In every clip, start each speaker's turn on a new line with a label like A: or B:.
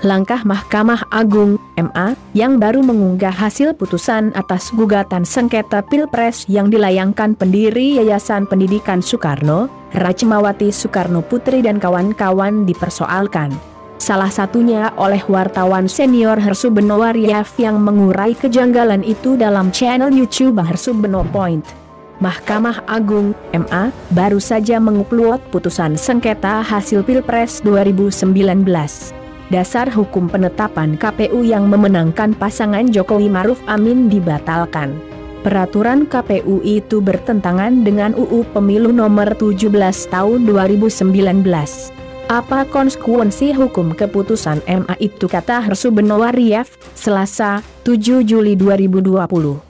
A: Langkah Mahkamah Agung, MA, yang baru mengunggah hasil putusan atas gugatan sengketa Pilpres yang dilayangkan pendiri Yayasan Pendidikan Soekarno, Ratcmawati Soekarno Putri dan kawan-kawan dipersoalkan. Salah satunya oleh wartawan senior Hersubeno Wariev yang mengurai kejanggalan itu dalam channel YouTube Hersubeno Point. Mahkamah Agung, MA, baru saja mengupload putusan sengketa hasil Pilpres 2019. Dasar hukum penetapan KPU yang memenangkan pasangan Jokowi Maruf Amin dibatalkan. Peraturan KPU itu bertentangan dengan UU Pemilu Nomor 17 Tahun 2019. Apa konsekuensi hukum keputusan MA itu, kata Hersubeno Wariev, Selasa, 7 Juli 2020.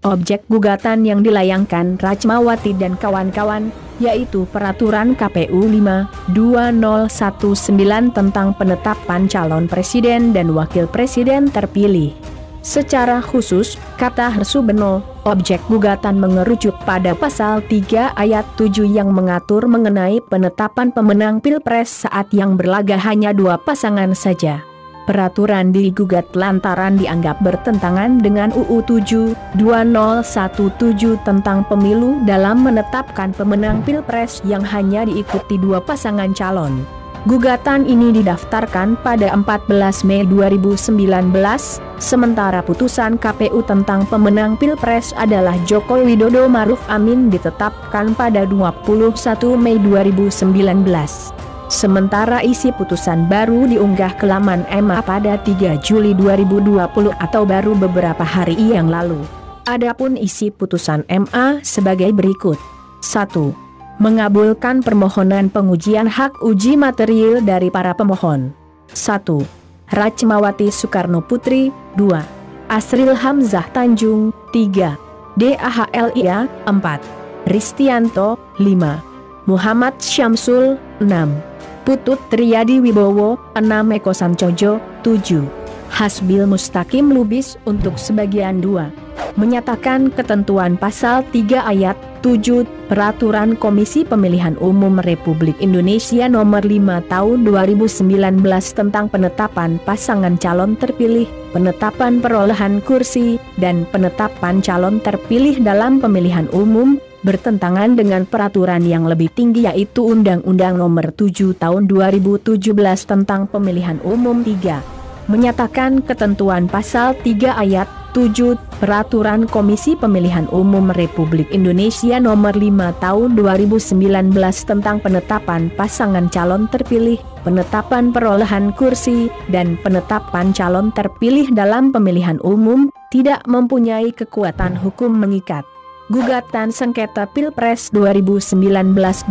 A: Objek gugatan yang dilayangkan Ratcmawati dan kawan-kawan, yaitu Peraturan KPU 5/2019 tentang penetapan calon presiden dan wakil presiden terpilih. Secara khusus, kata Hersubeno, objek gugatan mengerucut pada pasal 3 ayat 7 yang mengatur mengenai penetapan pemenang Pilpres saat yang berlaga hanya 2 pasangan saja. Peraturan digugat lantaran dianggap bertentangan dengan UU 7/2017 tentang pemilu dalam menetapkan pemenang Pilpres yang hanya diikuti 2 pasangan calon. Gugatan ini didaftarkan pada 14 Mei 2019, sementara putusan KPU tentang pemenang Pilpres adalah Joko Widodo Maruf Amin ditetapkan pada 21 Mei 2019. Sementara isi putusan baru diunggah ke laman MA pada 3 Juli 2020 atau baru beberapa hari yang lalu. Adapun isi putusan MA sebagai berikut. 1. Mengabulkan permohonan pengujian hak uji material dari para pemohon. 1. Ratcmawati Soekarno Putri. 2. Asril Hamzah Tanjung. 3. DAHLIA. 4. Ristianto. 5. Muhammad Syamsul. 6. Putut Triyadi Wibowo. 6. Eko Sancojo. 7. Hasbil Mustaqim Lubis untuk sebagian 2. Menyatakan ketentuan pasal 3 ayat 7 Peraturan Komisi Pemilihan Umum Republik Indonesia Nomor 5 Tahun 2019 tentang penetapan pasangan calon terpilih, penetapan perolehan kursi, dan penetapan calon terpilih dalam pemilihan umum, bertentangan dengan peraturan yang lebih tinggi yaitu Undang-Undang Nomor 7 Tahun 2017 tentang Pemilihan Umum. 3. Menyatakan ketentuan pasal 3 ayat 7 Peraturan Komisi Pemilihan Umum Republik Indonesia Nomor 5 Tahun 2019 tentang penetapan pasangan calon terpilih, penetapan perolehan kursi, dan penetapan calon terpilih dalam pemilihan umum, tidak mempunyai kekuatan hukum mengikat. Gugatan sengketa Pilpres 2019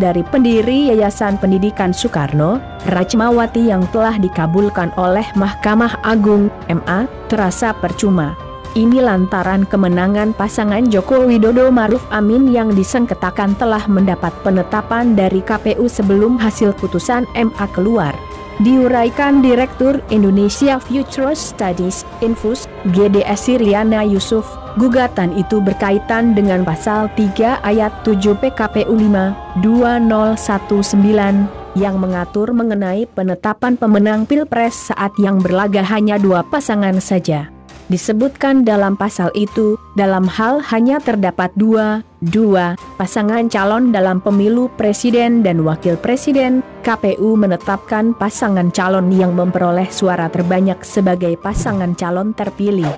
A: dari pendiri Yayasan Pendidikan Soekarno, Ratcmawati yang telah dikabulkan oleh Mahkamah Agung, MA, terasa percuma. Ini lantaran kemenangan pasangan Joko Widodo Maruf Amin yang disengketakan telah mendapat penetapan dari KPU sebelum hasil putusan MA keluar. Diuraikan Direktur Indonesia Future Studies, Infus, GDS Siriana Yusuf, gugatan itu berkaitan dengan pasal 3 ayat 7 PKPU 5/2019 yang mengatur mengenai penetapan pemenang Pilpres saat yang berlaga hanya 2 pasangan saja. Disebutkan dalam pasal itu, dalam hal hanya terdapat dua pasangan calon dalam pemilu presiden dan wakil presiden, KPU menetapkan pasangan calon yang memperoleh suara terbanyak sebagai pasangan calon terpilih.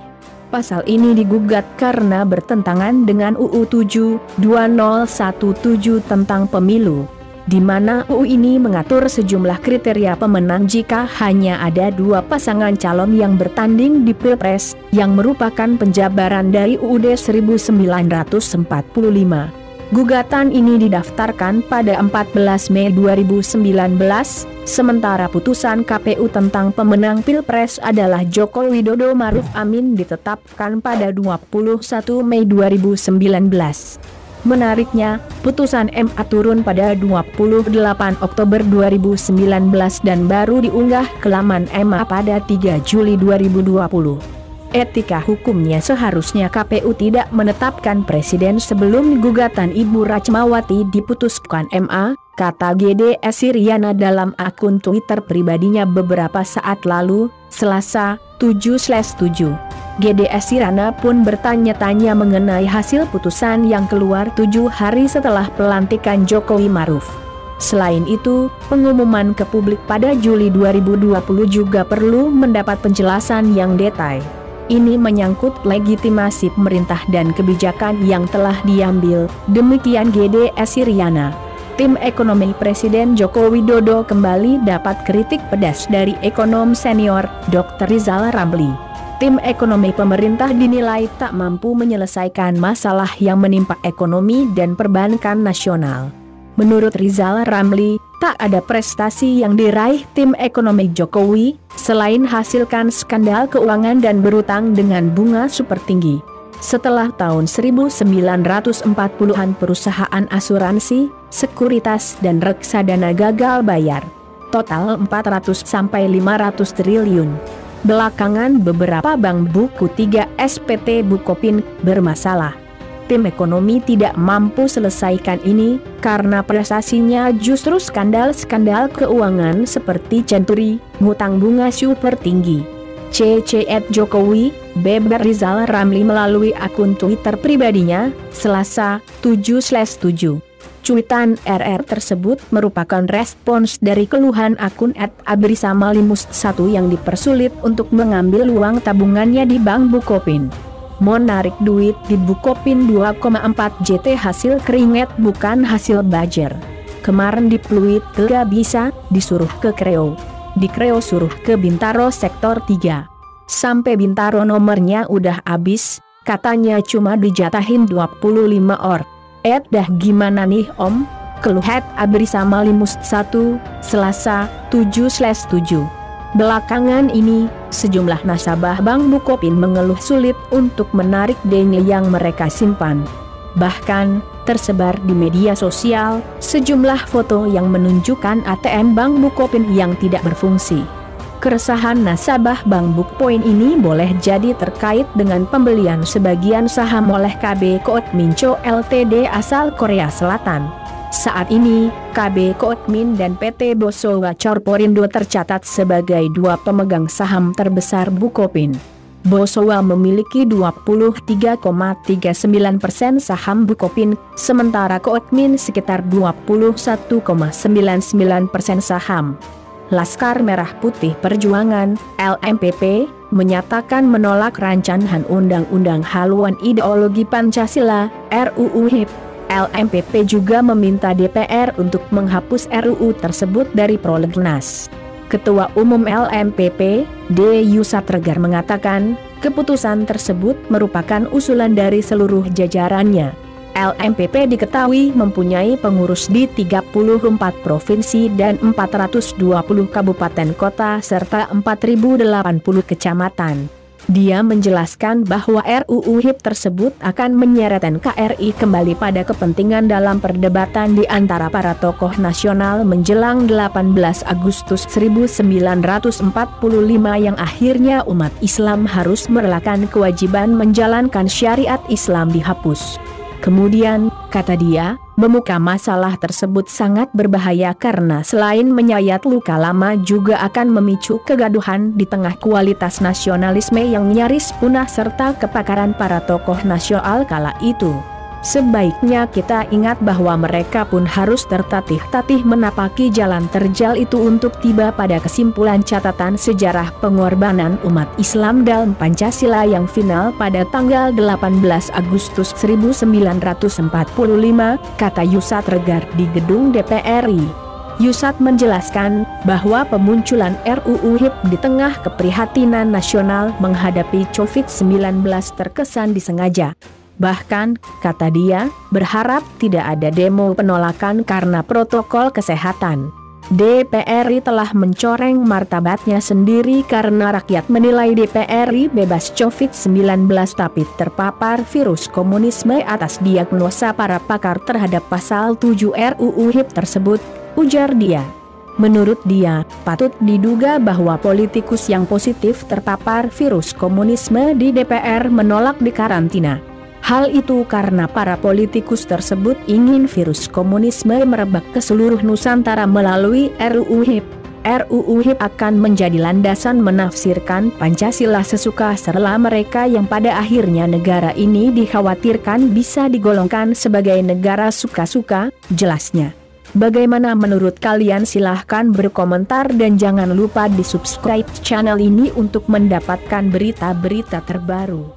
A: Pasal ini digugat karena bertentangan dengan UU 7/2017 tentang pemilu, di mana UU ini mengatur sejumlah kriteria pemenang jika hanya ada 2 pasangan calon yang bertanding di Pilpres, yang merupakan penjabaran dari UUD 1945. Gugatan ini didaftarkan pada 14 Mei 2019, sementara putusan KPU tentang pemenang Pilpres adalah Joko Widodo Maruf Amin ditetapkan pada 21 Mei 2019. Menariknya, putusan MA turun pada 28 Oktober 2019 dan baru diunggah ke laman MA pada 3 Juli 2020. Etika hukumnya seharusnya KPU tidak menetapkan presiden sebelum gugatan Ibu Ratcmawati diputuskan MA, kata GDS Iriana dalam akun Twitter pribadinya beberapa saat lalu, Selasa, 7/7. GDS Iriana pun bertanya-tanya mengenai hasil putusan yang keluar 7 hari setelah pelantikan Jokowi Maruf. Selain itu, pengumuman ke publik pada Juli 2020 juga perlu mendapat penjelasan yang detail. Ini menyangkut legitimasi pemerintah dan kebijakan yang telah diambil, demikian GDS Iriana. Tim ekonomi Presiden Joko Widodo kembali dapat kritik pedas dari ekonom senior, Dr. Rizal Ramli. Tim ekonomi pemerintah dinilai tak mampu menyelesaikan masalah yang menimpa ekonomi dan perbankan nasional. Menurut Rizal Ramli, tak ada prestasi yang diraih tim ekonomi Jokowi, selain hasilkan skandal keuangan dan berutang dengan bunga super tinggi. Setelah tahun 1940-an perusahaan asuransi, sekuritas dan reksadana gagal bayar. Total 400-500 triliun. Belakangan beberapa bank buku 3 SPT Bukopin bermasalah. Tim ekonomi tidak mampu selesaikan ini, karena prestasinya justru skandal-skandal keuangan seperti Century, ngutang bunga super tinggi. @Jokowi, beber Rizal Ramli melalui akun Twitter pribadinya, Selasa, 7/7. Cuitan RR tersebut merupakan respons dari keluhan akun @abrisama51 yang dipersulit untuk mengambil uang tabungannya di Bank Bukopin. Menarik duit di Bukopin 2,4 JT hasil keringat bukan hasil bajer. Kemarin di Pluit gak bisa, disuruh ke Kreo. Di Kreo suruh ke Bintaro sektor 3. Sampai Bintaro nomornya udah habis, katanya cuma dijatahin 25 or. Dah gimana nih om? Keluh @abrisama51, Selasa, 7/7. Belakangan ini, sejumlah nasabah Bank Bukopin mengeluh sulit untuk menarik dana yang mereka simpan. Bahkan, tersebar di media sosial, sejumlah foto yang menunjukkan ATM Bank Bukopin yang tidak berfungsi. Keresahan nasabah Bank Bukopin ini boleh jadi terkait dengan pembelian sebagian saham oleh KB Kootminco Ltd asal Korea Selatan. Saat ini, KB Kootmin dan PT Bosowa Corporindo tercatat sebagai dua pemegang saham terbesar Bukopin. Bosowa memiliki 23,39% saham Bukopin, sementara Kootmin sekitar 21,99% saham. Laskar Merah Putih Perjuangan, LMPP, menyatakan menolak rancangan Undang-Undang Haluan Ideologi Pancasila, RUU HIP. LMPP juga meminta DPR untuk menghapus RUU tersebut dari prolegnas. Ketua Umum LMPP, D. Yusat Regar mengatakan, keputusan tersebut merupakan usulan dari seluruh jajarannya. LMPP diketahui mempunyai pengurus di 34 provinsi dan 420 kabupaten kota serta 4.080 kecamatan. Dia menjelaskan bahwa RUU HIP tersebut akan menyeret NKRI kembali pada kepentingan dalam perdebatan di antara para tokoh nasional menjelang 18 Agustus 1945 yang akhirnya umat Islam harus merelakan kewajiban menjalankan syariat Islam dihapus. Kemudian, kata dia, memuka masalah tersebut sangat berbahaya karena selain menyayat luka lama juga akan memicu kegaduhan di tengah kualitas nasionalisme yang nyaris punah serta kepakaran para tokoh nasional kala itu. Sebaiknya kita ingat bahwa mereka pun harus tertatih-tatih menapaki jalan terjal itu untuk tiba pada kesimpulan catatan sejarah pengorbanan umat Islam dalam Pancasila yang final pada tanggal 18 Agustus 1945, kata Yusat Regar di gedung DPR RI. Yusat menjelaskan bahwa pemunculan RUU HIP di tengah keprihatinan nasional menghadapi COVID-19 terkesan disengaja. Bahkan, kata dia, berharap tidak ada demo penolakan karena protokol kesehatan. DPR RI telah mencoreng martabatnya sendiri karena rakyat menilai DPR RI bebas COVID-19 tapi terpapar virus komunisme atas diagnosa para pakar terhadap pasal 7 RUU HIP tersebut, ujar dia. Menurut dia, patut diduga bahwa politikus yang positif terpapar virus komunisme di DPR menolak dikarantina. Hal itu karena para politikus tersebut ingin virus komunisme merebak ke seluruh Nusantara melalui RUU HIP. RUU HIP akan menjadi landasan menafsirkan Pancasila sesuka-rela mereka yang pada akhirnya negara ini dikhawatirkan bisa digolongkan sebagai negara suka-suka, jelasnya. Bagaimana menurut kalian? Silahkan berkomentar dan jangan lupa di subscribe channel ini untuk mendapatkan berita-berita terbaru.